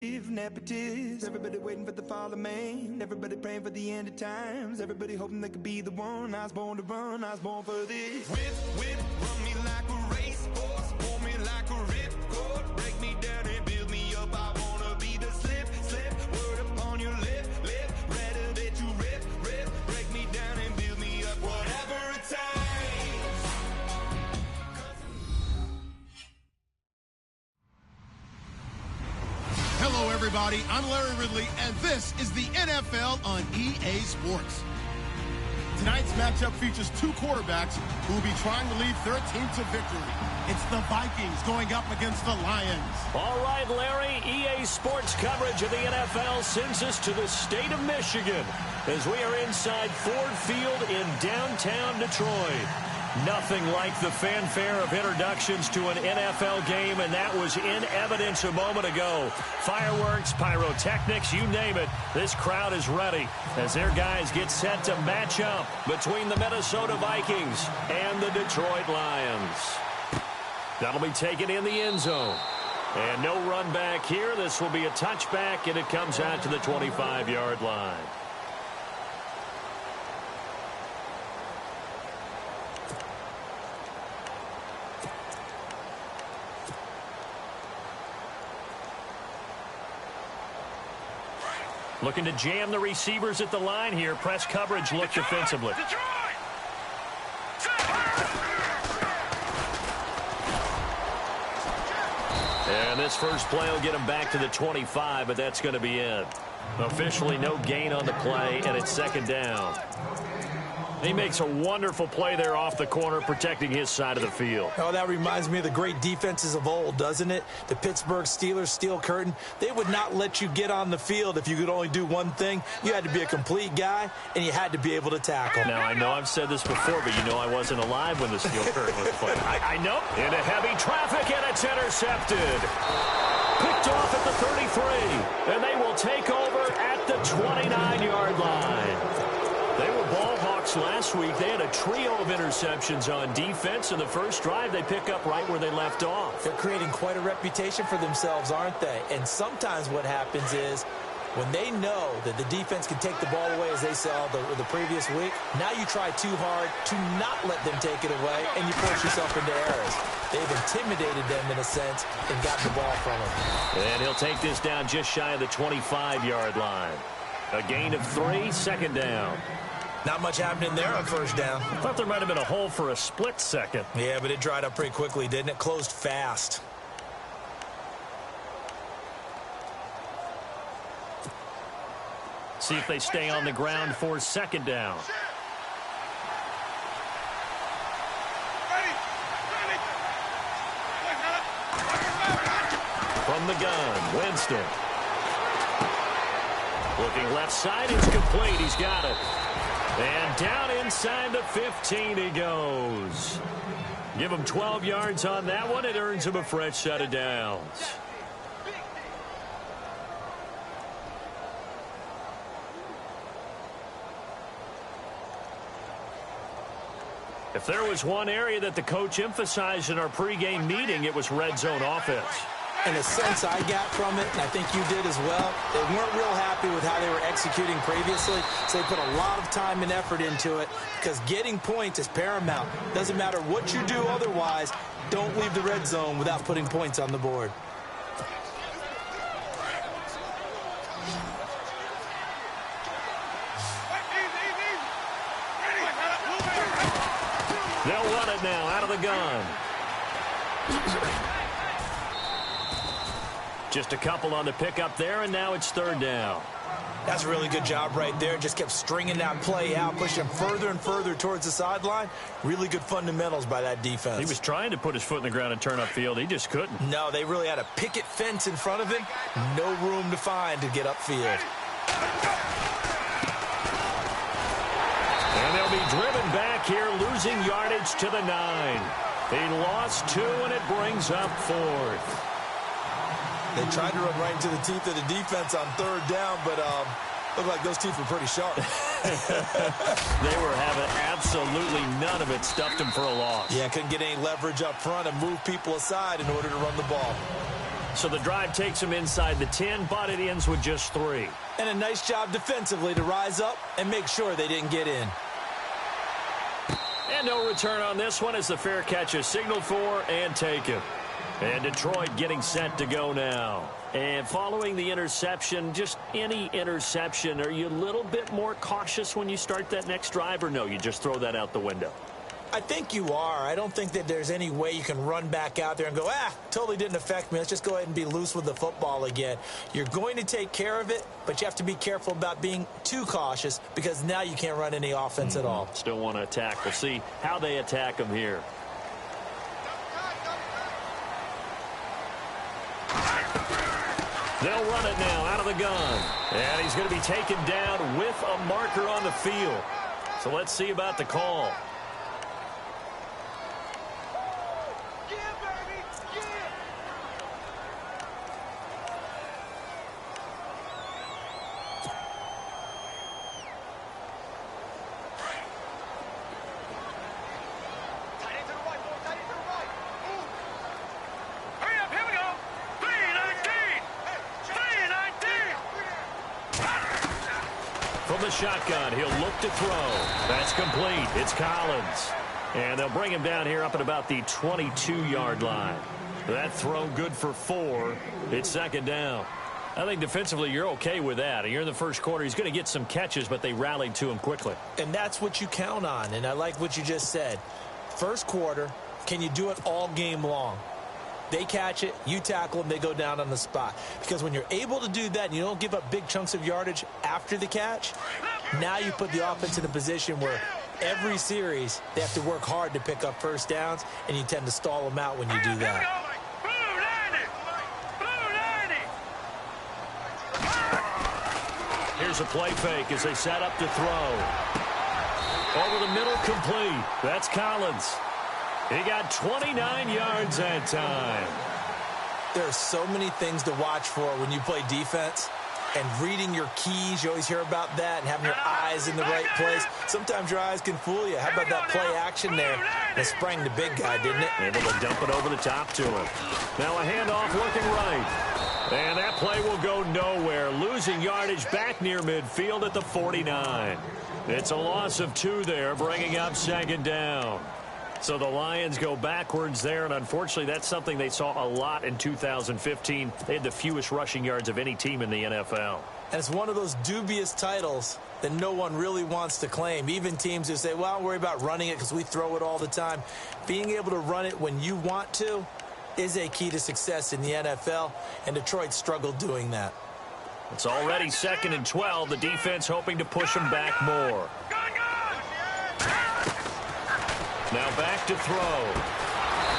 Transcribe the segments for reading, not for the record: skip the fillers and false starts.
Nepotist, everybody waiting for the fall of man. Everybody praying for the end of times. Everybody hoping they could be the one. I was born to run, I was born for this. Whip, whip, run me like a racehorse, pull me like a ripcord, break me down and build me up. I wanna be the slip, slip, word upon your lip, lip, rather that you rip, rip, break me down and build me up, whatever it takes. Hello, everybody. I'm Larry Ridley, and this is the NFL on EA Sports. Tonight's matchup features two quarterbacks who will be trying to lead their team to victory. It's the Vikings going up against the Lions. All right, Larry, EA Sports coverage of the NFL sends us to the state of Michigan as we are inside Ford Field in downtown Detroit. Nothing like the fanfare of introductions to an NFL game, and that was in evidence a moment ago. Fireworks, pyrotechnics, you name it. This crowd is ready as their guys get set to match up between the Minnesota Vikings and the Detroit Lions. That'll be taken in the end zone. And no run back here. This will be a touchback, and it comes out to the 25-yard line. Looking to jam the receivers at the line here. Press coverage look defensively. And this first play will get him back to the 25, but that's going to be it. Officially no gain on the play, and it's second down. He makes a wonderful play there off the corner, protecting his side of the field. Oh, that reminds me of the great defenses of old, doesn't it? The Pittsburgh Steelers, steel curtain. They would not let you get on the field if you could only do one thing. You had to be a complete guy, and you had to be able to tackle. Now, I know I've said this before, but you know I wasn't alive when the steel curtain was played. I know. Into heavy traffic, and it's intercepted. Picked off at the 33, and they will take over at the 29-yard line. They were ball hawks last week. They had a trio of interceptions on defense. In the first drive, they pick up right where they left off. They're creating quite a reputation for themselves, aren't they? And sometimes what happens is when they know that the defense can take the ball away, as they saw the previous week, now you try too hard to not let them take it away, and you force yourself into errors. They've intimidated them in a sense and gotten the ball from them. And he'll take this down just shy of the 25-yard line. A gain of 3, second down. Not much happening there on first down. I thought there might have been a hole for a split second. Yeah, but it dried up pretty quickly, didn't it? Closed fast. See if they stay on the ground for second down. From the gun, Winston. Looking left side, it's complete. He's got it. And down inside the 15 he goes. Give him 12 yards on that one. It earns him a fresh set of downs. If there was one area that the coach emphasized in our pregame meeting, it was red zone offense. And the sense I got from it, and I think you did as well, they weren't real happy with how they were executing previously, so they put a lot of time and effort into it because getting points is paramount. Doesn't matter what you do otherwise, don't leave the red zone without putting points on the board. They'll run it now out of the gun. Just a couple on the pickup there, and now it's third down. That's a really good job right there. Just kept stringing that play out, pushing him further and further towards the sideline. Really good fundamentals by that defense. He was trying to put his foot in the ground and turn upfield. He just couldn't. No, they really had a picket fence in front of him. No room to find to get upfield. And they'll be driven back here, losing yardage to the 9. He lost 2, and it brings up 4th. They tried to run right into the teeth of the defense on third down, but looked like those teeth were pretty sharp. They were having absolutely none of it. Stuffed them for a loss. Yeah, couldn't get any leverage up front and move people aside in order to run the ball. So the drive takes them inside the 10, but it ends with just 3. And a nice job defensively to rise up and make sure they didn't get in. And no return on this one as the fair catch is signaled for and taken. And Detroit getting set to go now. And following the interception, just any interception, are you a little bit more cautious when you start that next drive, or no, you just throw that out the window? I think you are. I don't think that there's any way you can run back out there and go, totally didn't affect me. Let's just go ahead and be loose with the football again. You're going to take care of it, but you have to be careful about being too cautious because now you can't run any offense at all. Still want to attack. We'll see how they attack them here. They'll run it now out of the gun. And he's going to be taken down with a marker on the field. So let's see about the call. From the shotgun, he'll look to throw. That's complete. It's Collins. And they'll bring him down here up at about the 22-yard line. That throw good for 4. It's second down. I think defensively you're okay with that. You're in the first quarter. He's going to get some catches, but they rallied to him quickly. And that's what you count on, and I like what you just said. First quarter, can you do it all game long? They catch it, you tackle them, they go down on the spot. Because when you're able to do that and you don't give up big chunks of yardage after the catch, now you put the offense in a position where every series they have to work hard to pick up first downs, and you tend to stall them out when you do that. Here's a play fake as they set up to throw. Over the middle, complete. That's Collins. He got 29 yards that time. There are so many things to watch for when you play defense. And reading your keys, you always hear about that, and having your eyes in the right place. Sometimes your eyes can fool you. How about that play action there? It sprang the big guy, didn't it? Able to dump it over the top to him. Now a handoff looking right. And that play will go nowhere. Losing yardage back near midfield at the 49. It's a loss of 2 there, bringing up second down. So the Lions go backwards there, and unfortunately that's something they saw a lot in 2015. They had the fewest rushing yards of any team in the NFL. And it's one of those dubious titles that no one really wants to claim. Even teams who say, well, don't worry about running it because we throw it all the time. Being able to run it when you want to is a key to success in the NFL, and Detroit struggled doing that. It's already 2nd and 12. The defense hoping to push them back more. Now back to throw.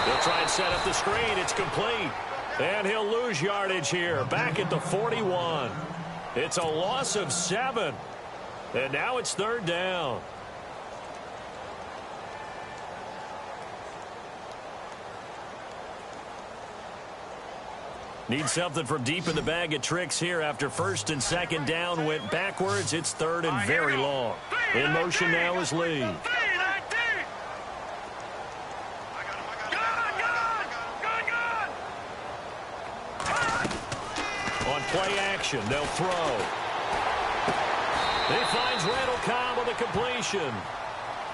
He'll try and set up the screen. It's complete. And he'll lose yardage here. Back at the 41. It's a loss of 7. And now it's 3rd down. Need something from deep in the bag of tricks here after 1st and 2nd down went backwards. It's 3rd and very long. In motion now is Lee. Play action. They'll throw. He finds Randall Cobb with a completion.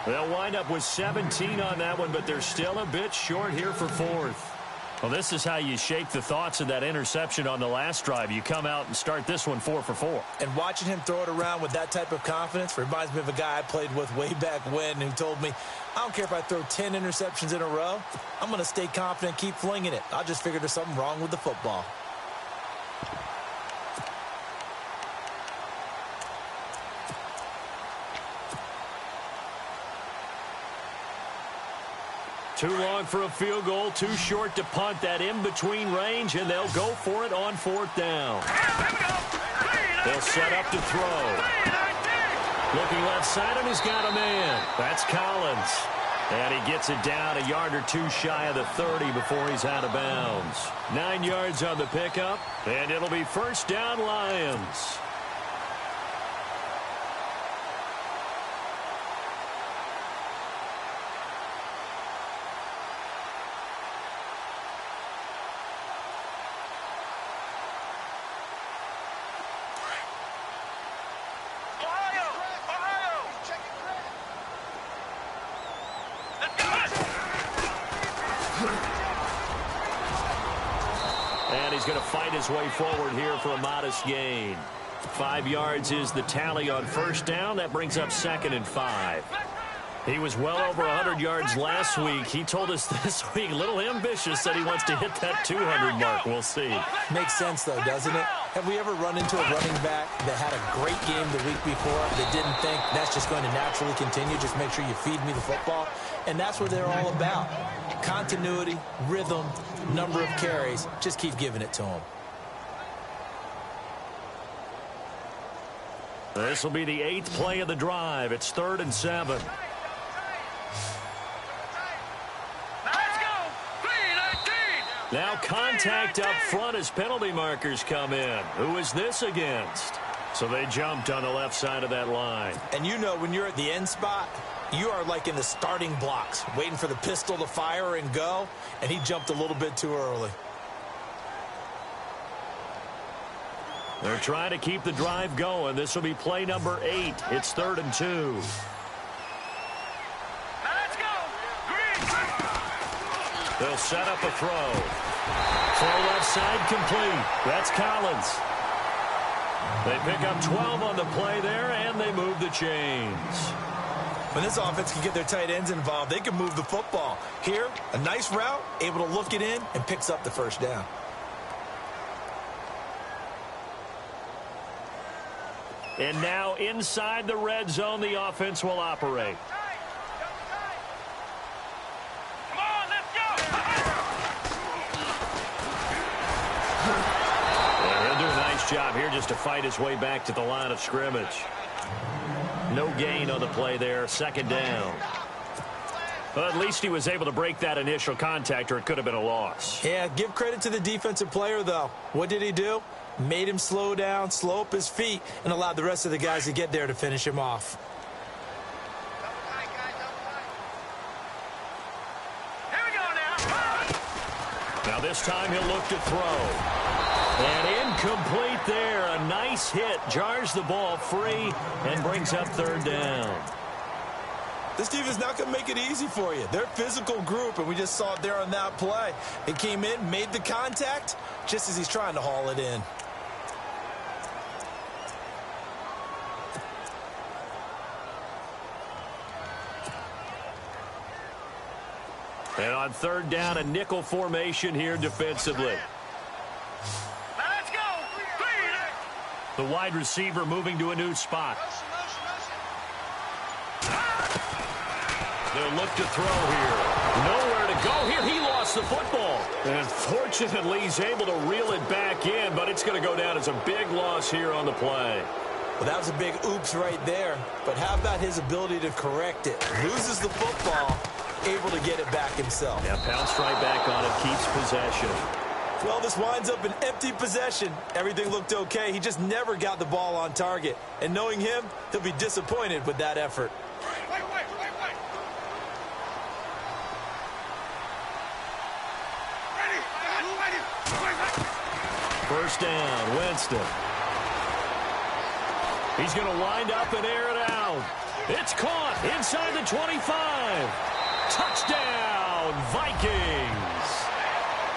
They'll wind up with 17 on that one, but they're still a bit short here for 4th. Well, this is how you shake the thoughts of that interception on the last drive. You come out and start this one 4 for 4. And watching him throw it around with that type of confidence reminds me of a guy I played with way back when who told me, I don't care if I throw 10 interceptions in a row. I'm going to stay confident, keep flinging it. I'll just figure there's something wrong with the football. Too long for a field goal, too short to punt. That in-between range, and they'll go for it on 4th down. They'll set up to throw. Looking left side, and he's got a man. That's Collins. And he gets it down a yard or 2 shy of the 30 before he's out of bounds. 9 yards on the pickup, and it'll be 1st down Lions. going to fight his way forward here for a modest gain. 5 yards is the tally on first down. That brings up 2nd and 5. He was well over 100 yards last week. He told us this week, a little ambitious, said he wants to hit that 200 mark. We'll see. Makes sense, though, doesn't it? Have we ever run into a running back that had a great game the week before that didn't think that's just going to naturally continue? Just make sure you feed me the football. And that's what they're all about. Continuity, rhythm, number of carries. Just keep giving it to him. This will be the 8th play of the drive. It's 3rd and 7. Now contact up front as penalty markers come in. Who is this against? So they jumped on the left side of that line. And you know when you're at the end spot, you are like in the starting blocks, waiting for the pistol to fire and go, and he jumped a little bit too early. They're trying to keep the drive going. This will be play number 8. It's 3rd and 2. They'll set up a throw. Throw left side complete. That's Collins. They pick up 12 on the play there, and they move the chains. When this offense can get their tight ends involved, they can move the football. Here, a nice route, able to look it in, and picks up the first down. And now inside the red zone, the offense will operate. Job here just to fight his way back to the line of scrimmage. No gain on the play there. 2nd down. But at least he was able to break that initial contact, or it could have been a loss. Yeah, give credit to the defensive player, though. What did he do? Made him slow down, slow up his feet, and allowed the rest of the guys to get there to finish him off. Here we go now. Now this time he'll look to throw. And incomplete there. A nice hit. Jars the ball free and brings up 3rd down. This defense not going to make it easy for you. They're a physical group, and we just saw it there on that play. He came in, made the contact, just as he's trying to haul it in. And on 3rd down, a nickel formation here defensively. The wide receiver moving to a new spot. They'll look to throw here. Nowhere to go here. He lost the football. And fortunately, he's able to reel it back in, but it's going to go down as a big loss here on the play. Well, that was a big oops right there. But how about his ability to correct it? Loses the football, able to get it back himself. Yeah, pounced right back on it, keeps possession. Well, this winds up an empty possession. Everything looked okay. He just never got the ball on target. And knowing him, he'll be disappointed with that effort. First down, Winston. He's going to wind up and air it out. It's caught inside the 25. Touchdown, Vikings.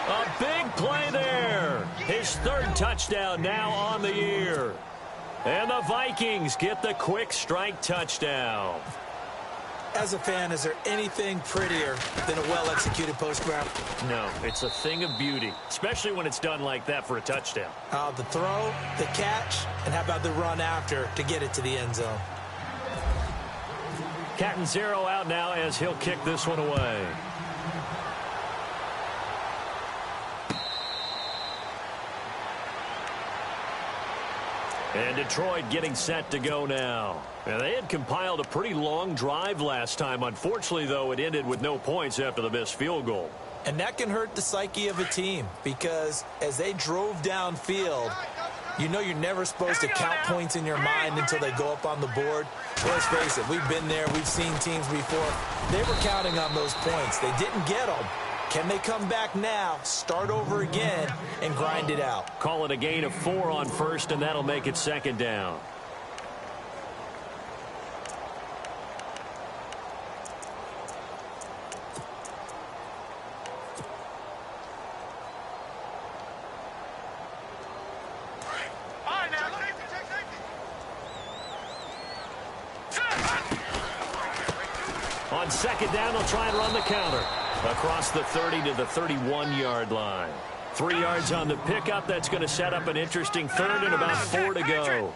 A big play there. His 3rd touchdown now on the year. And the Vikings get the quick strike touchdown. As a fan, is there anything prettier than a well-executed post grab? No, it's a thing of beauty, especially when it's done like that for a touchdown. The throw, the catch, and how about the run after to get it to the end zone? Catanzaro out now as he'll kick this one away. And Detroit getting set to go now. Now, they had compiled a pretty long drive last time. Unfortunately, though, it ended with no points after the missed field goal. And that can hurt the psyche of a team because as they drove downfield, you know you're never supposed to count points in your mind until they go up on the board. Let's face it, we've been there. We've seen teams before. They were counting on those points. They didn't get them. Can they come back now, start over again, and grind it out? Call it a gain of 4 on first, and that'll make it 2nd down. on second down, they'll try and run the counter. Across the 30 to the 31-yard line. 3 yards on the pickup. That's going to set up an interesting third and about 4 to go.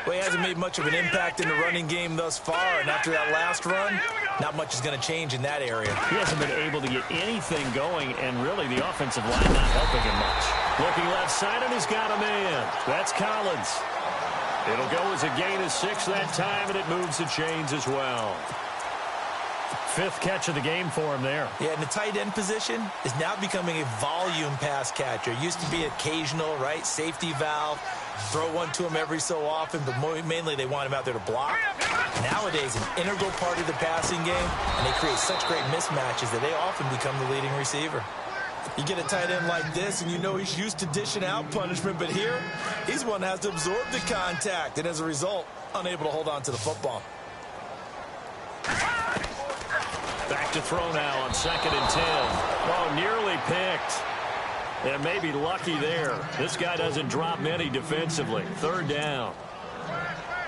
Well, he hasn't made much of an impact in the running game thus far, and after that last run, not much is going to change in that area. He hasn't been able to get anything going, and really the offensive line not helping him much. Looking left side, and he's got a man. That's Collins. It'll go as a gain of 6 that time, and it moves the chains as well. 5th catch of the game for him there. Yeah, and the tight end position is now becoming a volume pass catcher. Used to be occasional, right? Safety valve. Throw one to him every so often, but mainly they want him out there to block. Nowadays, an integral part of the passing game, and they create such great mismatches that they often become the leading receiver. You get a tight end like this, and you know he's used to dishing out punishment, but here, he's one that has to absorb the contact, and as a result, unable to hold on to the football. Back to throw now on 2nd and 10. Oh, nearly picked. And maybe lucky there. This guy doesn't drop many defensively. 3rd down.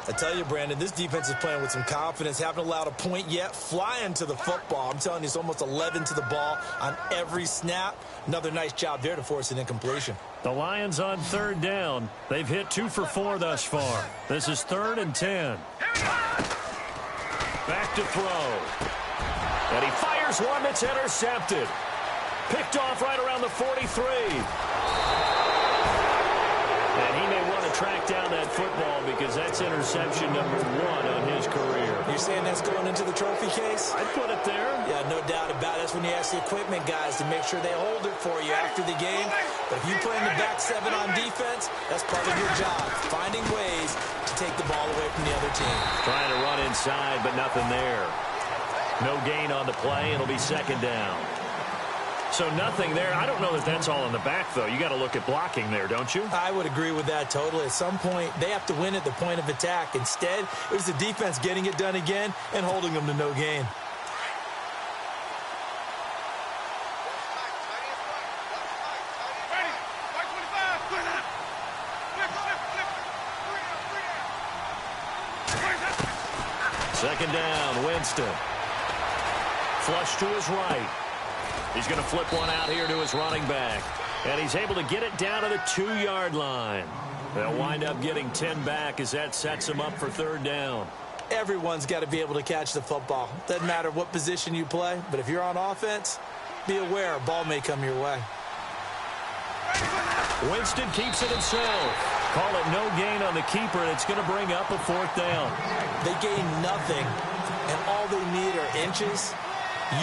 I tell you, Brandon, this defense is playing with some confidence. Haven't allowed a point yet. Flying to the football. I'm telling you, it's almost 11 to the ball on every snap. Another nice job there to force an incompletion. The Lions on 3rd down. They've hit 2 for 4 thus far. This is 3rd and 10. Back to throw. And he fires one that's intercepted. Picked off right around the 43. And he may want to track down that football because that's interception number 1 on his career. You're saying that's going into the trophy case? I'd put it there. Yeah, no doubt about it. That's when you ask the equipment guys to make sure they hold it for you after the game. But if you play in the back 7 on defense, that's part of your job. Finding ways to take the ball away from the other team. Trying to run inside, but nothing there. No gain on the play. It'll be 2nd down. So nothing there. I don't know that that's all in the back, though. You got to look at blocking there, don't you? I would agree with that totally. At some point, they have to win at the point of attack. Instead, it was the defense getting it done again and holding them to no gain. Second down, Winston. Flush to his right. He's going to flip one out here to his running back. And he's able to get it down to the 2-yard line. They'll wind up getting 10 back as that sets him up for 3rd down. Everyone's got to be able to catch the football. Doesn't matter what position you play, but if you're on offense, be aware a ball may come your way. Winston keeps it himself. Call it no gain on the keeper, and it's going to bring up a 4th down. They gain nothing, and all they need are inches.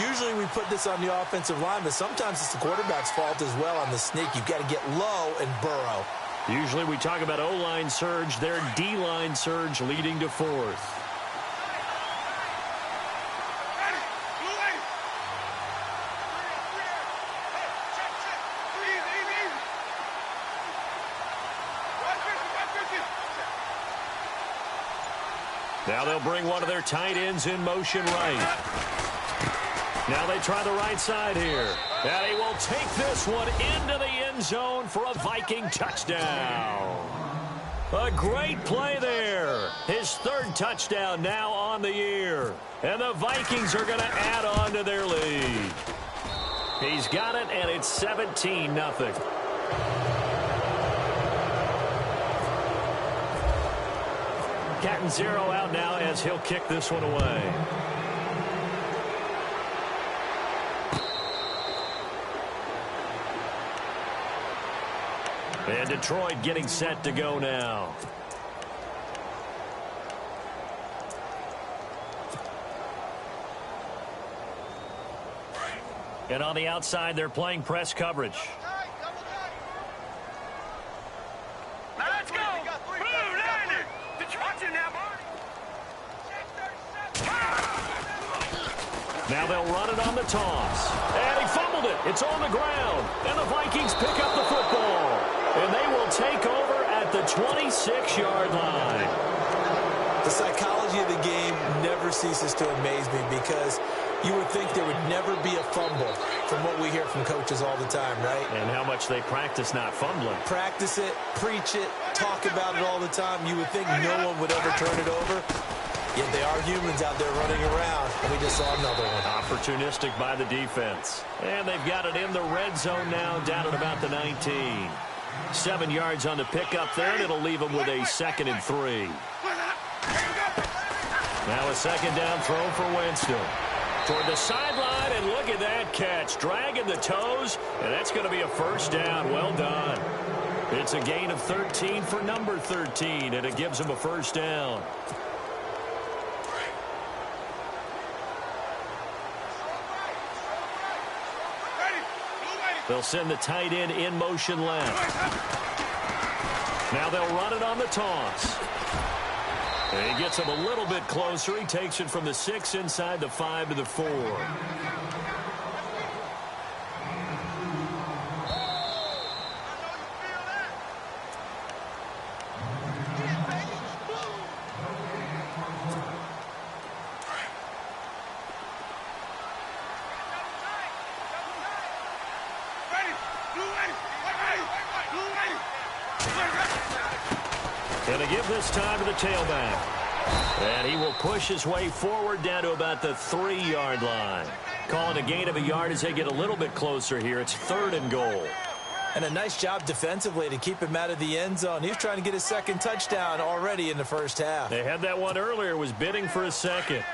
Usually we put this on the offensive line, but sometimes it's the quarterback's fault as well on the sneak. You've got to get low and burrow. Usually we talk about O-line surge. Their D-line surge leading to 4th. Now they'll bring one of their tight ends in motion right. Now they try the right side here. And he will take this one into the end zone for a Viking touchdown. A great play there. His 3rd touchdown now on the year. And the Vikings are going to add on to their lead. He's got it, and it's 17-0. Cat and 0 out now as he'll kick this one away. And Detroit getting set to go now. And on the outside, they're playing press coverage. Let's go. Blue, landed. Detroit's in now, Now they'll run it on the toss. And he fumbled it. It's on the ground. And the Vikings pick up the football. And they will take over at the 26-yard line. The psychology of the game never ceases to amaze me because you would think there would never be a fumble from what we hear from coaches all the time, right? And how much they practice not fumbling. Practice it, preach it, talk about it all the time. You would think no one would ever turn it over. Yet they are humans out there running around, and we just saw another one. Opportunistic by the defense. And they've got it in the red zone now, down at about the 19. 7 yards on the pickup there, and it'll leave them with a 2nd and 3. Now a 2nd down throw for Winston. Toward the sideline, and look at that catch. Dragging the toes, and that's going to be a 1st down. Well done. It's a gain of 13 for number 13, and it gives him a 1st down. They'll send the tight end in motion left. Now they'll run it on the toss. And he gets him a little bit closer. He takes it from the 6 inside the 5 to the 4. Going to give this time to the tailback. And he will push his way forward down to about the 3-yard line. Calling a gain of a yard as they get a little bit closer here. It's 3rd and goal. And a nice job defensively to keep him out of the end zone. He was trying to get his 2nd touchdown already in the 1st half. They had that one earlier, was bidding for a 2nd.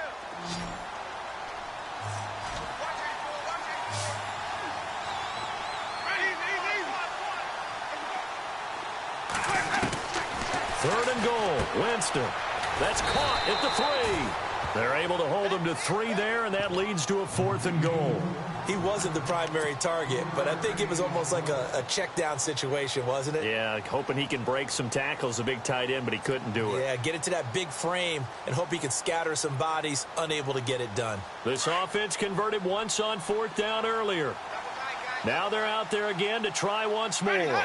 Third and goal, Winston. That's caught at the 3. They're able to hold him to 3 there, and that leads to a 4th and goal. He wasn't the primary target, but I think it was almost like a check down situation, wasn't it? Yeah, hoping he can break some tackles, a big tight end, but he couldn't do it. Yeah, get into that big frame and hope he can scatter some bodies, unable to get it done. This offense converted once on 4th down earlier. Now they're out there again to try once more.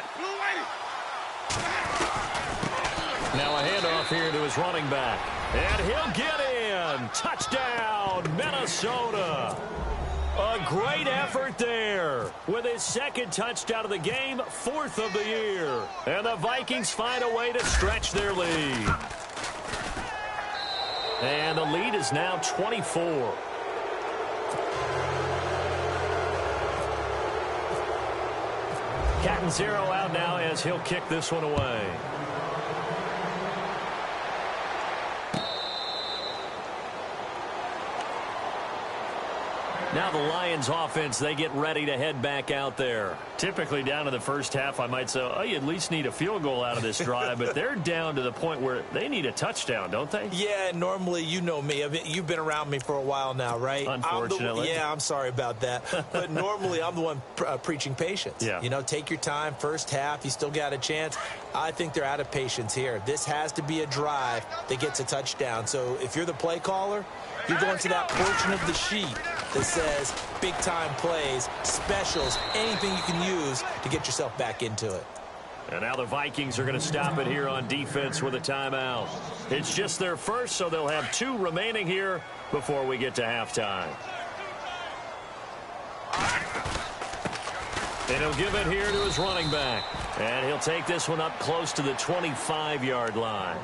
Now a handoff here to his running back. And he'll get in. Touchdown, Minnesota. A great effort there. With his 2nd touchdown of the game, 4th of the year. And the Vikings find a way to stretch their lead. And the lead is now 24. Catanzaro out now as he'll kick this one away. Now the Lions offense, they get ready to head back out there. Typically down to the 1st half, I might say, oh, you at least need a field goal out of this drive, but they're down to the point where they need a touchdown, don't they? Yeah, normally, you know me. You've been around me for a while now, right? Unfortunately. I'm sorry about that. But normally, I'm the one preaching patience. Yeah. You know, take your time. 1st half, you still got a chance. I think they're out of patience here. This has to be a drive that gets a touchdown. So if you're the play caller, you're going to that portion of the sheet that says big-time plays, specials, anything you can use to get yourself back into it. And now the Vikings are going to stop it here on defense with a timeout. It's just their first, so they'll have 2 remaining here before we get to halftime. And he'll give it here to his running back. And he'll take this one up close to the 25-yard line.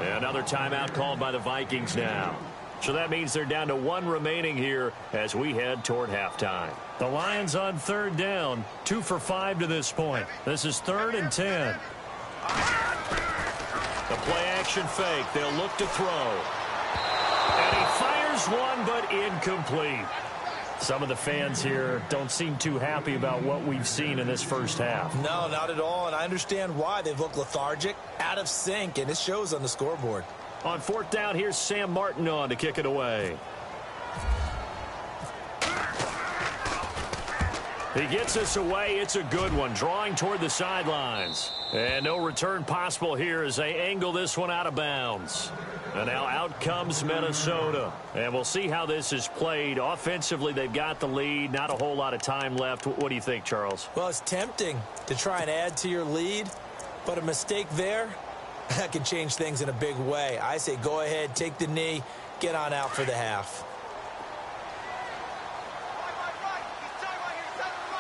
Another timeout called by the Vikings now. So that means they're down to 1 remaining here as we head toward halftime. The Lions on 3rd down, 2 for 5 to this point. This is 3rd and 10. The play-action fake. They'll look to throw. And he fires one, but incomplete. Some of the fans here don't seem too happy about what we've seen in this 1st half. No, not at all, and I understand why. They've looked lethargic, out of sync, and it shows on the scoreboard. On 4th down, here's Sam Martin on to kick it away. He gets us away. It's a good one, drawing toward the sidelines. And no return possible here as they angle this one out of bounds. And now out comes Minnesota. And we'll see how this is played. Offensively, they've got the lead. Not a whole lot of time left. What do you think, Charles? Well, it's tempting to try and add to your lead, but a mistake there, that can change things in a big way. I say go ahead, take the knee, get on out for the half.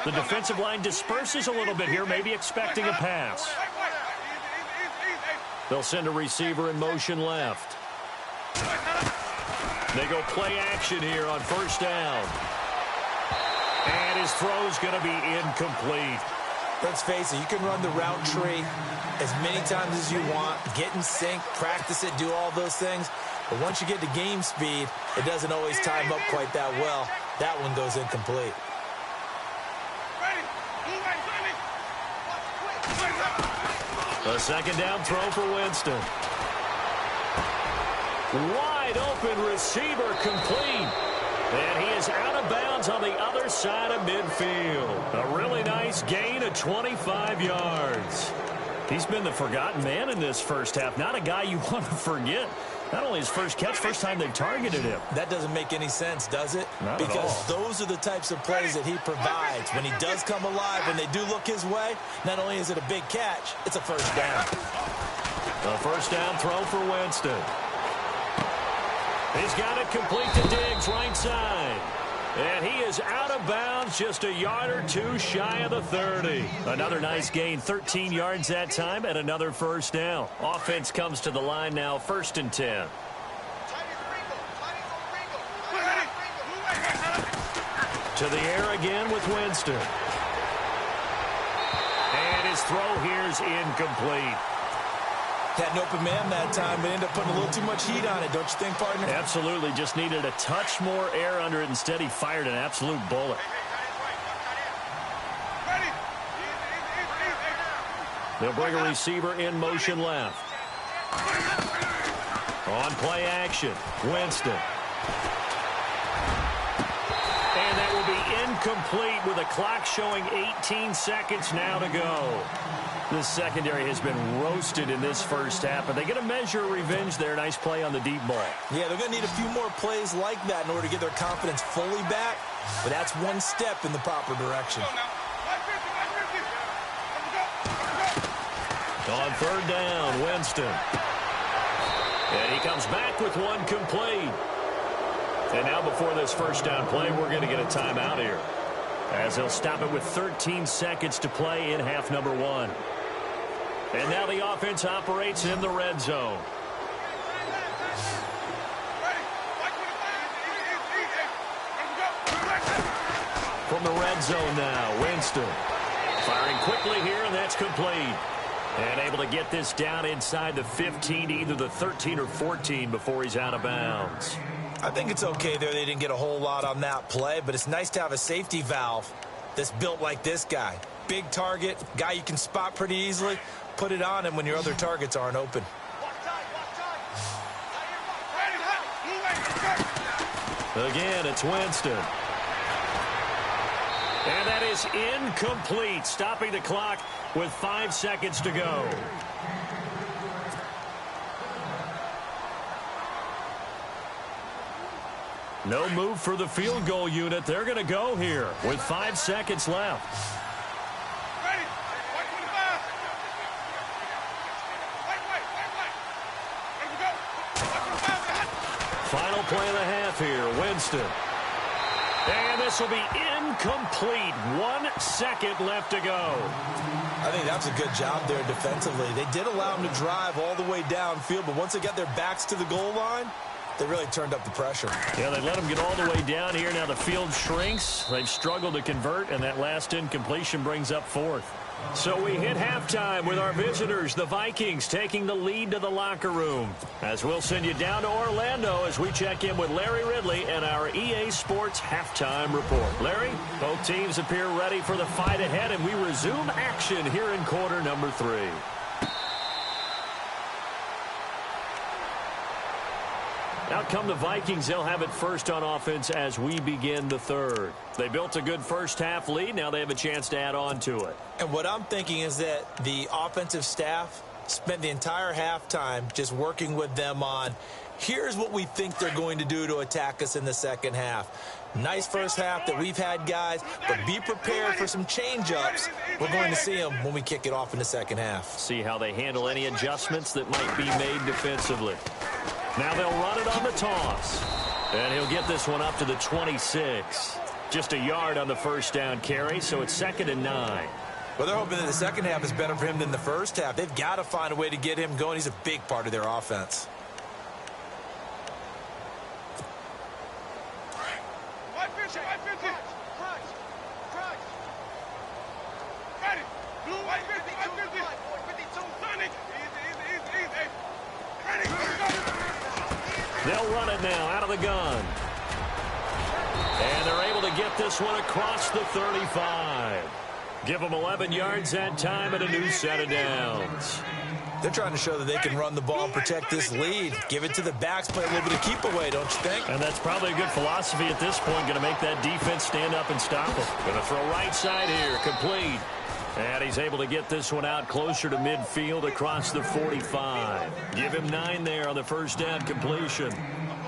The defensive line disperses a little bit here, maybe expecting a pass. They'll send a receiver in motion left. They go play action here on first down. And his throw's going to be incomplete. Let's face it, you can run the route tree as many times as you want, get in sync, practice it, do all those things. But once you get to game speed, it doesn't always time up quite that well. That one goes incomplete. A second down throw for Winston. Wide open receiver complete. And he is out of bounds on the other side of midfield. A really nice gain of 25 yards. He's been the forgotten man in this first half. Not a guy you want to forget. Not only his first catch, first time they've targeted him. That doesn't make any sense, does it? Not at all. Because those are the types of plays that he provides. When he does come alive, when they do look his way, not only is it a big catch, it's a first down. A first down throw for Winston. He's got it complete to Diggs, right side. And he is out of bounds, just a yard or two shy of the 30. Another nice gain, 13 yards that time, and another first down. Offense comes to the line now, 1st and 10. To the air again with Winston. And his throw here is incomplete. Had an open man that time, but ended up putting a little too much heat on it, don't you think, partner? Absolutely. Just needed a touch more air under it. Instead, he fired an absolute bullet. They'll bring a receiver in motion left. On play action, Winston. And that will be incomplete with a clock showing 18 seconds now to go. This secondary has been roasted in this first half, but they get a measure of revenge there. Nice play on the deep ball. Yeah, they're going to need a few more plays like that in order to get their confidence fully back, but that's one step in the proper direction. On 3rd down, Winston. And he comes back with one complete. And now before this first down play, we're going to get a timeout here, as they'll stop it with 13 seconds to play in half number 1. And now the offense operates in the red zone. From the red zone now, Winston. Firing quickly here, and that's complete. And able to get this down inside the 15, either the 13 or 14 before he's out of bounds. I think it's okay there. They didn't get a whole lot on that play, but it's nice to have a safety valve that's built like this guy. Big target, guy you can spot pretty easily. Put it on him when your other targets aren't open. Again, it's Winston. And that is incomplete, stopping the clock with 5 seconds to go. No move for the field goal unit. They're going to go here with 5 seconds left. Final play of the half here, Winston. And this will be incomplete. 1 second left to go. I think that's a good job there defensively. They did allow him to drive all the way downfield, but once they got their backs to the goal line, they really turned up the pressure. Yeah, they let him get all the way down here. Now the field shrinks. They've struggled to convert, and that last incompletion brings up 4th. So we hit halftime with our visitors, the Vikings, taking the lead to the locker room. As we'll send you down to Orlando as we check in with Larry Ridley and our EA Sports halftime report. Larry, both teams appear ready for the fight ahead, and we resume action here in quarter number 3. Out come the Vikings. They'll have it first on offense as we begin the 3rd. They built a good first half lead. Now they have a chance to add on to it. And what I'm thinking is that the offensive staff spent the entire halftime just working with them on, here's what we think they're going to do to attack us in the second half. Nice first half that we've had, guys, but be prepared for some change-ups. We're going to see them when we kick it off in the second half. See how they handle any adjustments that might be made defensively. Now they'll run it on the toss. And he'll get this one up to the 26. Just a yard on the first down carry, so it's 2nd and 9. Well, they're hoping that the second half is better for him than the first half. They've got to find a way to get him going. He's a big part of their offense. They'll run it now out of the gun. And they're able to get this one across the 35. Give them 11 yards that time and a new set of downs. They're trying to show that they can run the ball and protect this lead. Give it to the backs, play a little bit of keep away, don't you think? And that's probably a good philosophy at this point. Going to make that defense stand up and stop them. Going to throw right side here, complete. And he's able to get this one out closer to midfield across the 45. Give him 9 there on the first down completion.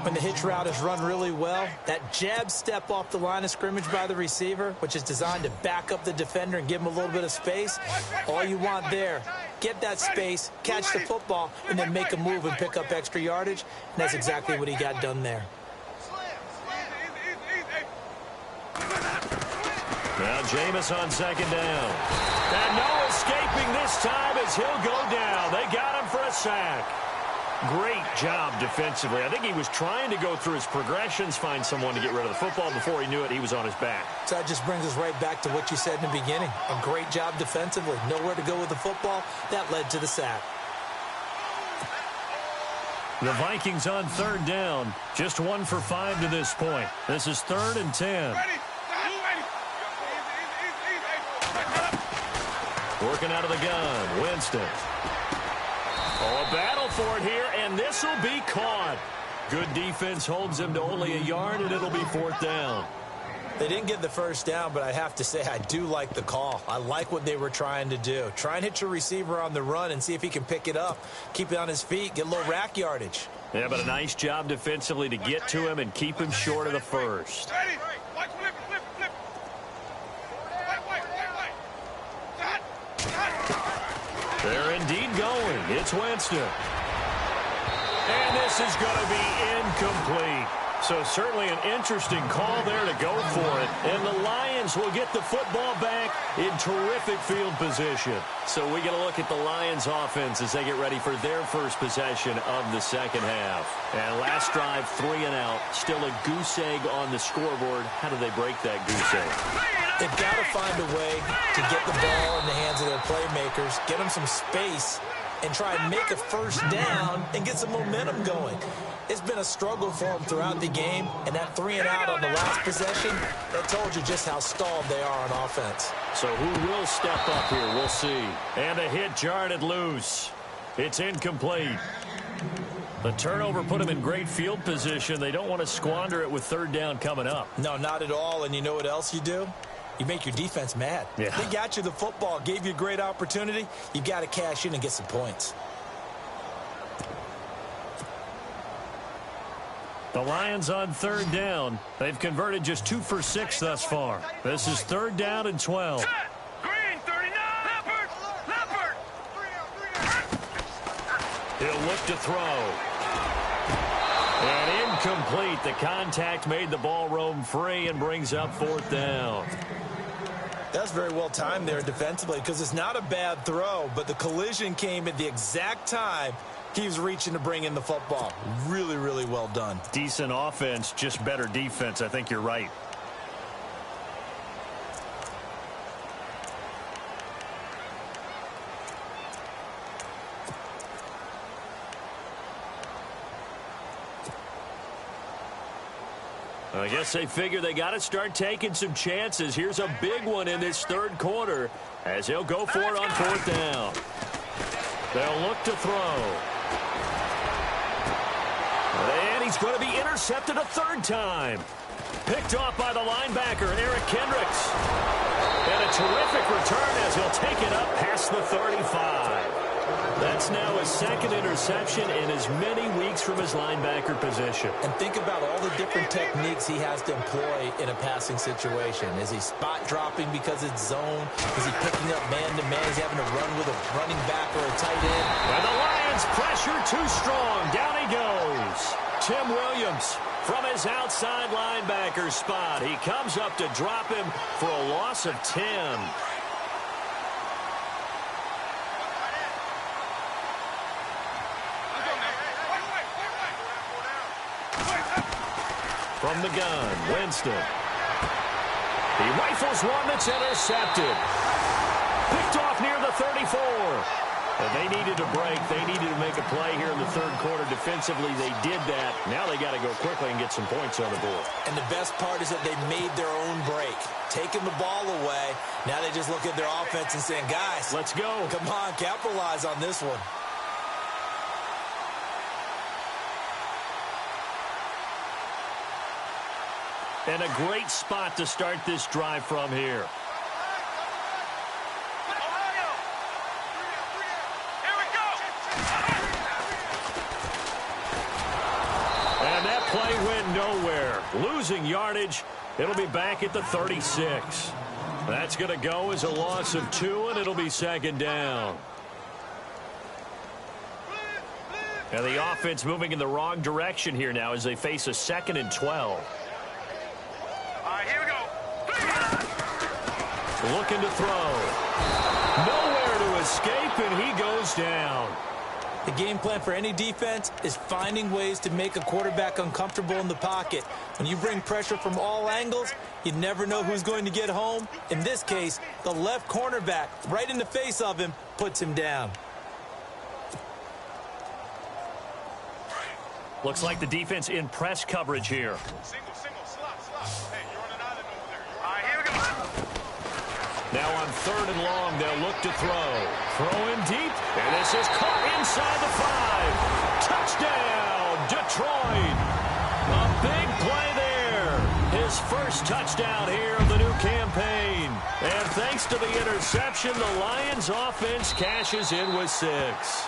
When the hitch route is run really well, that jab step off the line of scrimmage by the receiver, which is designed to back up the defender and give him a little bit of space, all you want there, get that space, catch the football, and then make a move and pick up extra yardage. And that's exactly what he got done there. Now Jameis on second down. And no escaping this time as he'll go down. They got him for a sack. Great job defensively. I think he was trying to go through his progressions, find someone to get rid of the football. Before he knew it, he was on his back. So that just brings us right back to what you said in the beginning. A great job defensively. Nowhere to go with the football. That led to the sack. The Vikings on third down. Just 1 for 5 to this point. This is 3rd and 10. Working out of the gun. Winston. Oh, a battle for it here, and this will be caught. Good defense holds him to only a yard, and it'll be 4th down. They didn't get the first down, but I have to say I do like the call. I like what they were trying to do. Try and hit your receiver on the run and see if he can pick it up. Keep it on his feet, get a little rack yardage. Yeah, but a nice job defensively to get to him and keep him short of the first. They're indeed going. It's Winston. And this is going to be incomplete. So certainly an interesting call there to go for it. And the Lions will get the football back in terrific field position. So we get a look at the Lions offense as they get ready for their first possession of the second half. And last drive, 3 and out. Still a goose egg on the scoreboard. How do they break that goose egg? They've got to find a way to get the ball in the hands of their playmakers, get them some space, and try and make a first down and get some momentum going. It's been a struggle for them throughout the game, and that 3 and out on the last possession, that told you just how stalled they are on offense. So who will step up here? We'll see. And a hit jarred loose. It's incomplete. The turnover put them in great field position. They don't want to squander it with 3rd down coming up. No, not at all. And you know what else you do? You make your defense mad. Yeah. They got you the football, gave you a great opportunity. You got to cash in and get some points. The Lions on 3rd down. They've converted just 2 for 6 thus far. This is 3rd down and 12. Green, 39. Leopard. He'll look to throw. And incomplete. The contact made the ball roam free and brings up 4th down. That's very well timed there defensively because it's not a bad throw, but the collision came at the exact time he was reaching to bring in the football. Really, really well done. Decent offense, just better defense. I think you're right. I guess they figure they got to start taking some chances. Here's a big one in this 3rd quarter as he'll go for it on 4th down. They'll look to throw. And he's going to be intercepted a 3rd time. Picked off by the linebacker, Eric Kendricks. And a terrific return as he'll take it up past the 35. That's now his 2nd interception in as many weeks from his linebacker position. And think about all the different techniques he has to employ in a passing situation. Is he spot dropping because it's zone? Is he picking up man-to-man? Is he having to run with a running back or a tight end? And the Lions pressure too strong. Down he goes. Tim Williams from his outside linebacker spot. He comes up to drop him for a loss of 10. From the gun, Winston. He rifles one that's intercepted. Picked off near the 34. And they needed a break. They needed to make a play here in the third quarter. Defensively, they did that. Now they got to go quickly and get some points on the board. And the best part is that they made their own break. Taking the ball away. Now they just look at their offense and saying, guys, let's go. Come on, capitalize on this one. And a great spot to start this drive from here. And that play went nowhere. Losing yardage. It'll be back at the 36. That's going to go as a loss of 2, and it'll be second down. And the offense moving in the wrong direction here now as they face a 2nd and 12. Here we go. Looking to throw. Nowhere to escape, and he goes down. The game plan for any defense is finding ways to make a quarterback uncomfortable in the pocket. When you bring pressure from all angles, you never know who's going to get home. In this case, the left cornerback, right in the face of him, puts him down. Looks like the defense in press coverage here. Single, slot. Hey, you're on an island over there. Here we go. Now on 3rd and long, they'll look to throw. Throwing deep, and this is caught inside the 5. Touchdown, Detroit. A big play there. His first touchdown here of the new campaign. And thanks to the interception, the Lions offense cashes in with 6.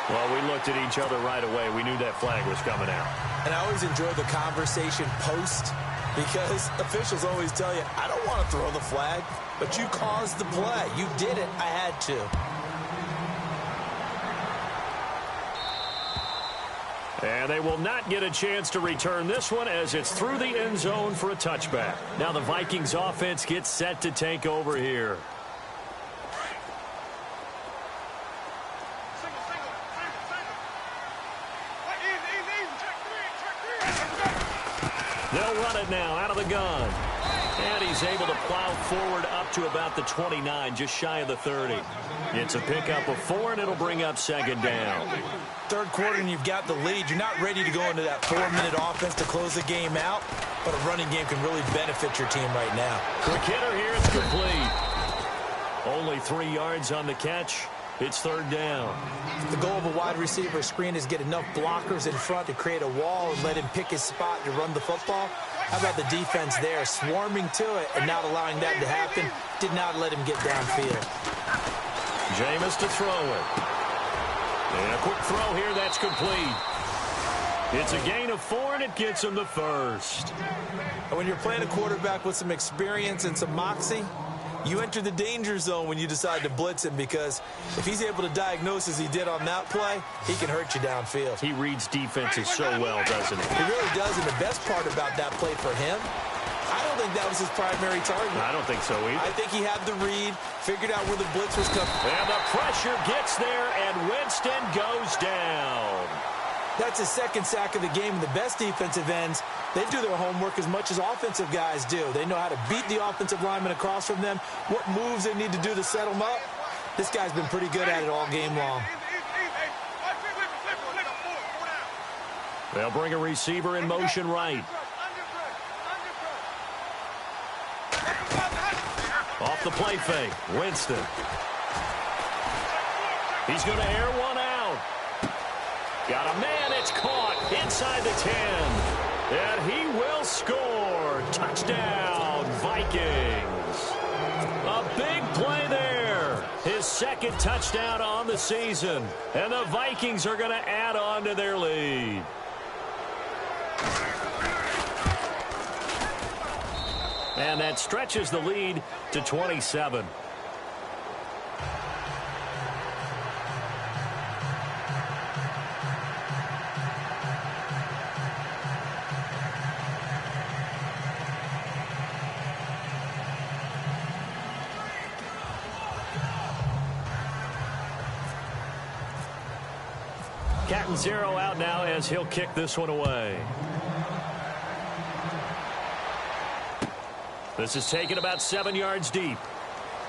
Well, we looked at each other right away. We knew that flag was coming out. And I always enjoy the conversation post because officials always tell you, I don't want to throw the flag, but you caused the play. You did it. I had to. And they will not get a chance to return this one as it's through the end zone for a touchback. Now the Vikings offense gets set to take over here. They'll run it now out of the gun. And he's able to plow forward up to about the 29, just shy of the 30. It's a pickup of 4, and it'll bring up second down. Third quarter, and you've got the lead. You're not ready to go into that 4-minute offense to close the game out, but a running game can really benefit your team right now. Quick hitter here, it's complete. Only 3 yards on the catch. It's third down. The goal of a wide receiver screen is get enough blockers in front to create a wall and let him pick his spot to run the football. How about the defense there, swarming to it and not allowing that to happen? Did not let him get downfield. Jameis to throw it. And a quick throw here, that's complete. It's a gain of 4, and it gets him the first. And when you're playing a quarterback with some experience and some moxie, you enter the danger zone when you decide to blitz him, because if he's able to diagnose as he did on that play, he can hurt you downfield. He reads defenses so well, doesn't he? He really does, and the best part about that play for him, I don't think that was his primary target. I don't think so either. I think he had the read, figured out where the blitz was coming. And the pressure gets there, and Winston goes down. That's his second sack of the game. And the best defensive ends, they do their homework as much as offensive guys do. They know how to beat the offensive lineman across from them, what moves they need to do to set them up. This guy's been pretty good at it all game long. They'll bring a receiver in motion right. Off the play fake, Winston. He's going to air one out. Got a man, it's caught inside the 10. And he will score. Touchdown, Vikings. A big play there. His second touchdown on the season. And the Vikings are going to add on to their lead. And that stretches the lead to 27. Catanzaro out now as he'll kick this one away. This is taken about 7 yards deep.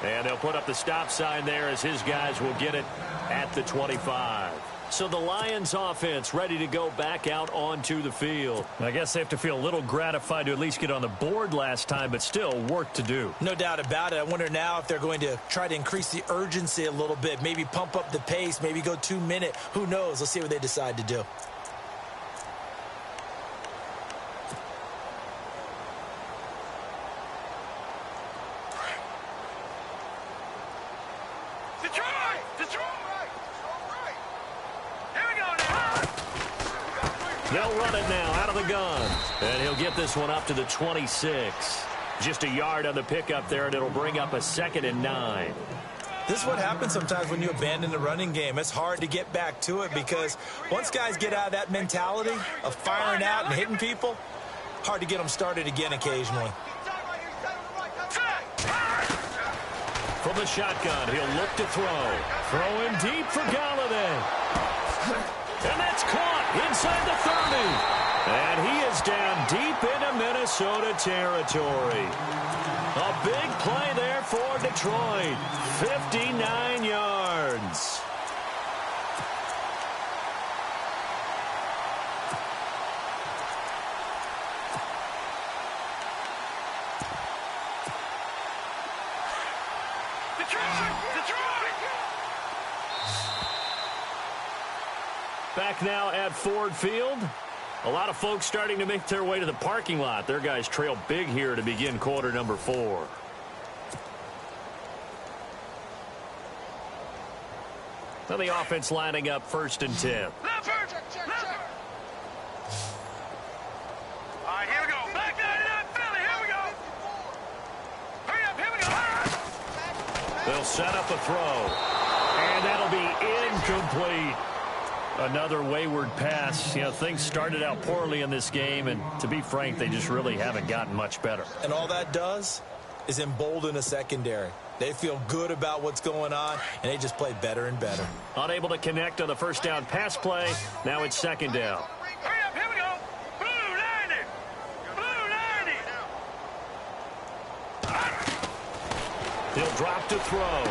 And they'll put up the stop sign there as his guys will get it at the 25. So the Lions offense ready to go back out onto the field. I guess they have to feel a little gratified to at least get on the board last time, but still work to do. No doubt about it. I wonder now if they're going to try to increase the urgency a little bit, maybe pump up the pace, maybe go 2 minute. Who knows? Let's see what they decide to do. They'll run it now out of the gun. And he'll get this one up to the 26. Just a yard on the pickup there, and it'll bring up a 2nd and 9. This is what happens sometimes when you abandon the running game. It's hard to get back to it because once guys get out of that mentality of firing out and hitting people, hard to get them started again occasionally. From the shotgun, he'll look to throw. Throwing deep for Galladay. And that's caught inside the 30. And he is down deep into Minnesota territory. A big play there for Detroit. 59 yards. Back now at Ford Field. A lot of folks starting to make their way to the parking lot. Their guys trail big here to begin quarter number 4. Now the offense lining up 1st and 10. All right, here we go. Back 99 Philly. Here we go. Hurry up. Here we go. They'll set up a throw. And that'll be incomplete. Another wayward pass. You know, things started out poorly in this game, and to be frank, they just really haven't gotten much better. And all that does is embolden a secondary. They feel good about what's going on, and they just play better and better. Unable to connect on the first down pass play. Now it's 2nd down. Hurry up. Here we go. Blue 90. Blue 90. He'll drop to throw.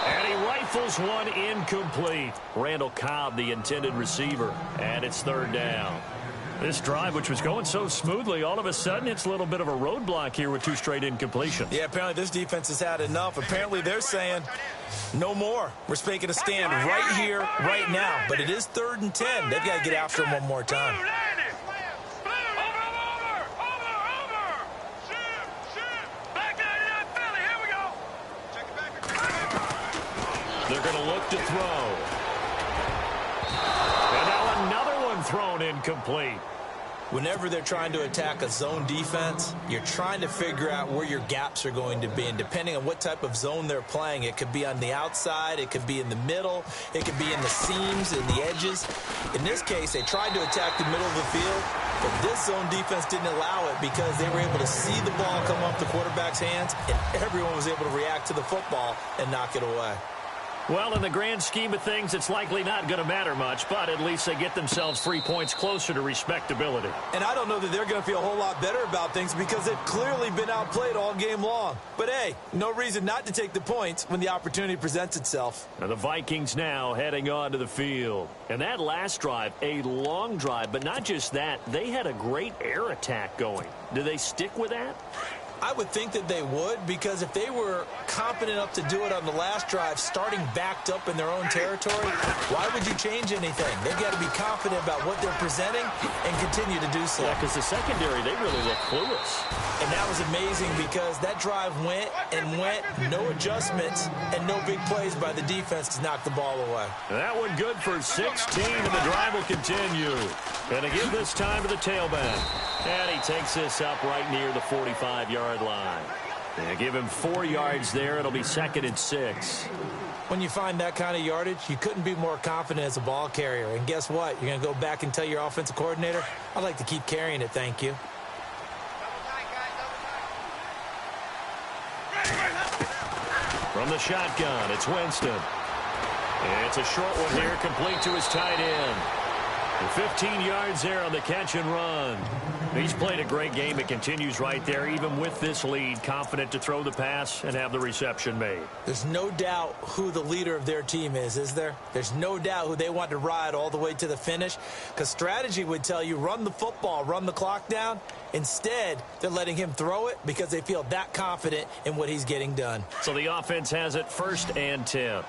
And he rifles one incomplete. Randall Cobb, the intended receiver. And it's 3rd down. This drive, which was going so smoothly, all of a sudden it's a little bit of a roadblock here with 2 straight incompletions. Yeah, apparently this defense has had enough. Apparently they're saying no more. We're making a stand right here, right now. But it is 3rd and 10. They've got to get after him one more time. They're going to look to throw. And now another one thrown incomplete. Whenever they're trying to attack a zone defense, you're trying to figure out where your gaps are going to be. And depending on what type of zone they're playing, it could be on the outside, it could be in the middle, it could be in the seams, in the edges. In this case, they tried to attack the middle of the field, but this zone defense didn't allow it because they were able to see the ball come off the quarterback's hands, and everyone was able to react to the football and knock it away. Well, in the grand scheme of things, it's likely not going to matter much, but at least they get themselves 3 points closer to respectability. And I don't know that they're going to feel a whole lot better about things because they've clearly been outplayed all game long. But, hey, no reason not to take the points when the opportunity presents itself. Now the Vikings now heading onto the field. And that last drive, a long drive, but not just that. They had a great air attack going. Do they stick with that? I would think that they would, because if they were competent enough to do it on the last drive, starting backed up in their own territory, why would you change anything? They've got to be confident about what they're presenting and continue to do so. Yeah, because the secondary, they really look clueless. And that was amazing because that drive went and went, no adjustments, and no big plays by the defense to knock the ball away. That one good for 16, and the drive will continue. And to give this time to the tailback. And he takes this up right near the 45-yard line. And give him 4 yards there. It'll be 2nd and 6. When you find that kind of yardage, you couldn't be more confident as a ball carrier. And guess what? You're going to go back and tell your offensive coordinator, I'd like to keep carrying it, thank you. From the shotgun, it's Winston. It's a short one here, complete to his tight end. 15 yards there on the catch and run. He's played a great game. It continues right there, even with this lead, confident to throw the pass and have the reception made. There's no doubt who the leader of their team is there? There's no doubt who they want to ride all the way to the finish, because strategy would tell you run the football, run the clock down. Instead, they're letting him throw it because they feel that confident in what he's getting done. So the offense has it 1st and 10.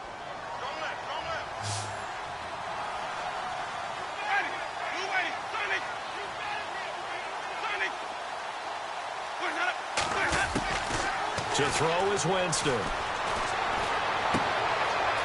To throw is Winston.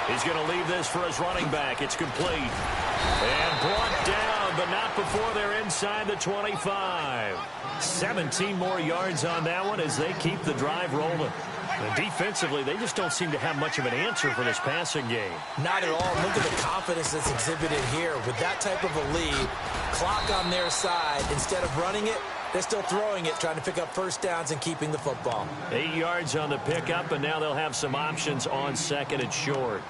He's going to leave this for his running back. It's complete. And brought down, but not before they're inside the 25. 17 more yards on that one as they keep the drive rolling. And defensively, they just don't seem to have much of an answer for this passing game. Not at all. Look at the confidence that's exhibited here. With that type of a lead, clock on their side, instead of running it, they're still throwing it, trying to pick up first downs and keeping the football. 8 yards on the pickup, and now they'll have some options on 2nd and short.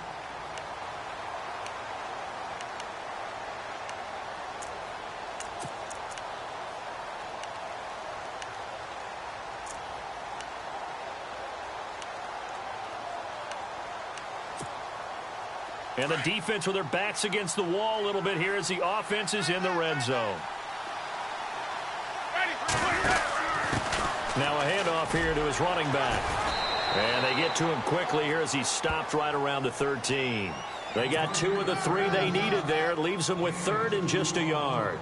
And the defense with their backs against the wall a little bit here as the offense is in the red zone. Now a handoff here to his running back. And they get to him quickly here as he stopped right around the 13. They got 2 of the 3 they needed there. It leaves them with 3rd and just a yard.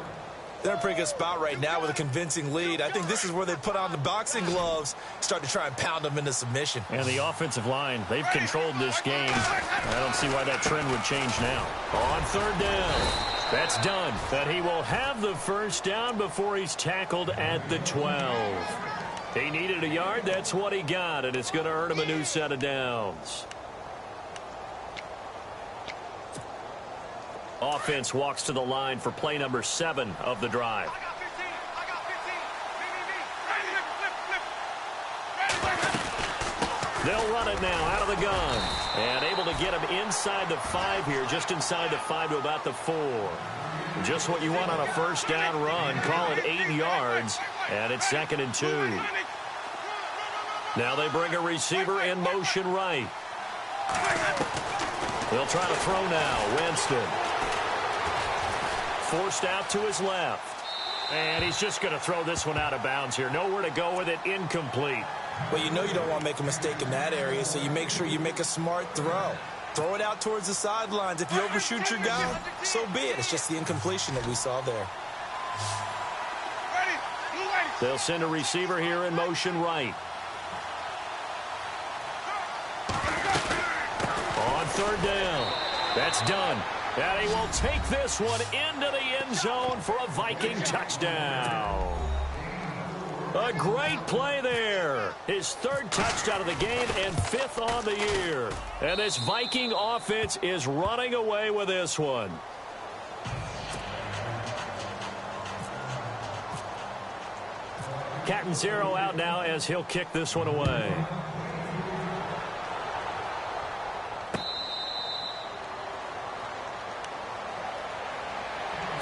They're in a pretty good spot right now with a convincing lead. I think this is where they put on the boxing gloves, start to try and pound them into submission. And the offensive line, they've controlled this game. I don't see why that trend would change now. On 3rd down, that's done. But he will have the first down before he's tackled at the 12. He needed a yard. That's what he got, and it's going to earn him a new set of downs. Offense walks to the line for play number 7 of the drive. They'll run it now out of the gun. And able to get him inside the 5 here, just inside the 5 to about the 4. Just what you want on a first down run. Call it 8 yards, and it's 2nd and 2. Now they bring a receiver in motion right. They'll try to throw now. Winston. Forced out to his left. And he's just going to throw this one out of bounds here. Nowhere to go with it. Incomplete. Well, you know you don't want to make a mistake in that area, so you make sure you make a smart throw. Throw it out towards the sidelines. If you overshoot your guy, so be it. It's just the incompletion that we saw there. They'll send a receiver here in motion right. On 3rd down. That's done. And he will take this one into the end zone for a Viking touchdown. A great play there. His 3rd touchdown of the game and 5th on the year. And this Viking offense is running away with this one. Catanzaro out now as he'll kick this one away.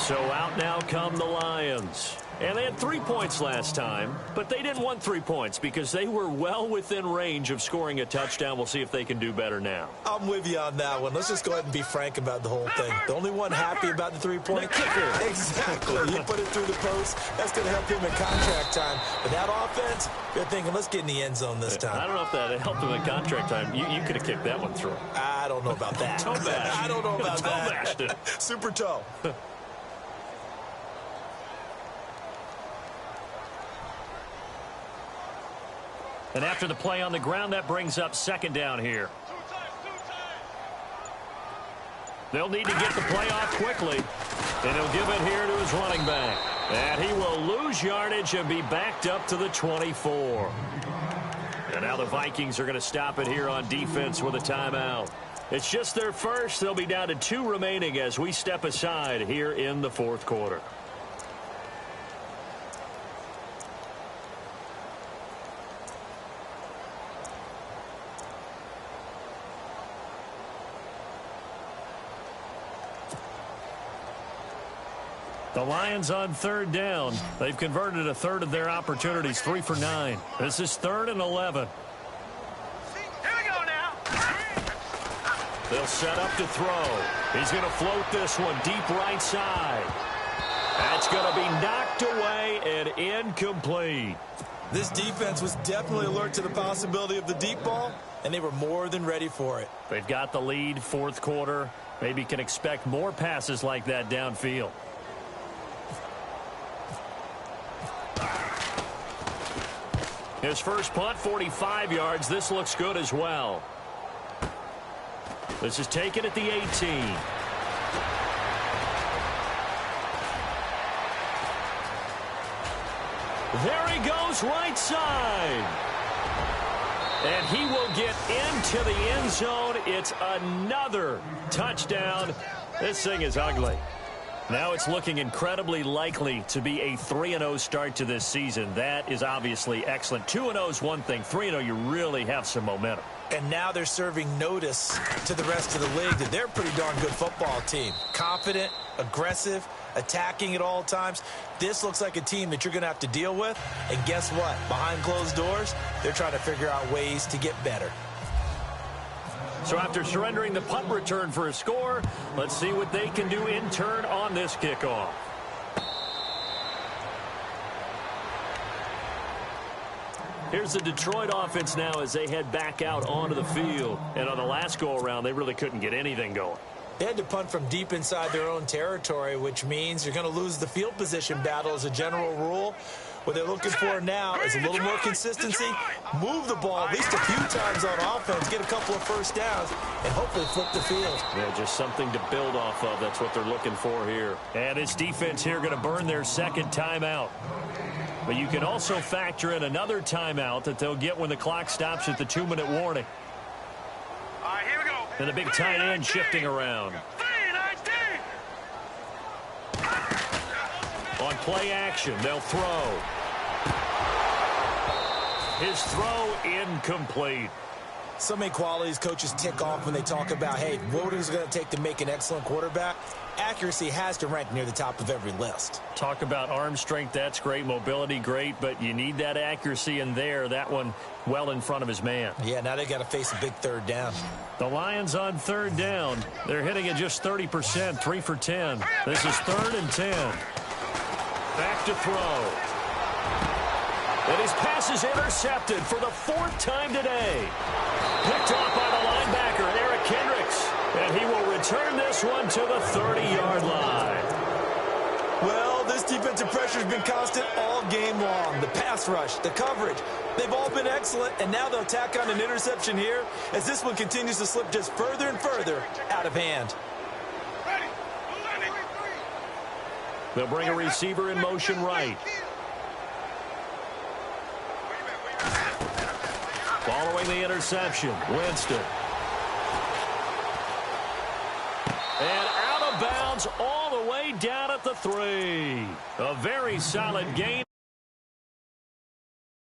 So out now come the Lions. And they had 3 points last time, but they didn't want 3 points because they were well within range of scoring a touchdown. We'll see if they can do better now. I'm with you on that one. Let's just go ahead and be frank about the whole thing. The only one happy about the 3-point kicker. Exactly. You put it through the post. That's going to help him in contract time. But that offense, they're thinking, let's get in the end zone this time. I don't know if that helped him in contract time. You could have kicked that one through. I don't know about that. Toe bash. I don't know about toe that. Bashed it. Super toe. And after the play on the ground, that brings up 2nd down here. They'll need to get the play off quickly. And he'll give it here to his running back. And he will lose yardage and be backed up to the 24. And now the Vikings are going to stop it here on defense with a timeout. It's just their first. They'll be down to 2 remaining as we step aside here in the 4th quarter. The Lions on third down. They've converted a third of their opportunities, 3 for 9. This is 3rd and 11. Here we go now. They'll set up to throw. He's going to float this one deep right side. That's going to be knocked away and incomplete. This defense was definitely alert to the possibility of the deep ball, and they were more than ready for it. They've got the lead, 4th quarter. Maybe can expect more passes like that downfield. His first punt, 45 yards. This looks good as well. This is taken at the 18. There he goes, right side. And he will get into the end zone. It's another touchdown. This thing is ugly. Now it's looking incredibly likely to be a 3-0 start to this season. That is obviously excellent. 2-0 is one thing. 3-0, you really have some momentum. And now they're serving notice to the rest of the league that they're a pretty darn good football team. Confident, aggressive, attacking at all times. This looks like a team that you're going to have to deal with. And guess what? Behind closed doors, they're trying to figure out ways to get better. So after surrendering the punt return for a score, let's see what they can do in turn on this kickoff. Here's the Detroit offense now as they head back out onto the field. And on the last go-around, they really couldn't get anything going. They had to punt from deep inside their own territory, which means you're going to lose the field position battle as a general rule. What they're looking for now is a little more consistency, move the ball at least a few times on offense, get a couple of first downs, and hopefully flip the field. Yeah, just something to build off of. That's what they're looking for here. And this defense here going to burn their second timeout. But you can also factor in another timeout that they'll get when the clock stops at the 2-minute warning. All right, here we go. And a big tight end shifting around. 3-19. On play action, they'll throw. His throw incomplete. So many qualities coaches tick off when they talk about, hey, what is it going to take to make an excellent quarterback? Accuracy has to rank near the top of every list. Talk about arm strength, that's great. Mobility, great, but you need that accuracy in there. That one well in front of his man. Yeah, now they got to face a big third down. The Lions on third down. They're hitting at just 30%, 3 for 10. This is 3rd and 10. Back to throw. And his pass is intercepted for the 4th time today. Picked off by the linebacker, Eric Kendricks. And he will return this one to the 30-yard line. Well, this defensive pressure has been constant all game long. The pass rush, the coverage, they've all been excellent. And now they'll tack on an interception here as this one continues to slip just further and further out of hand. They'll bring a receiver in motion right. Following the interception, Winston. And out of bounds all the way down at the 3. A very solid gain.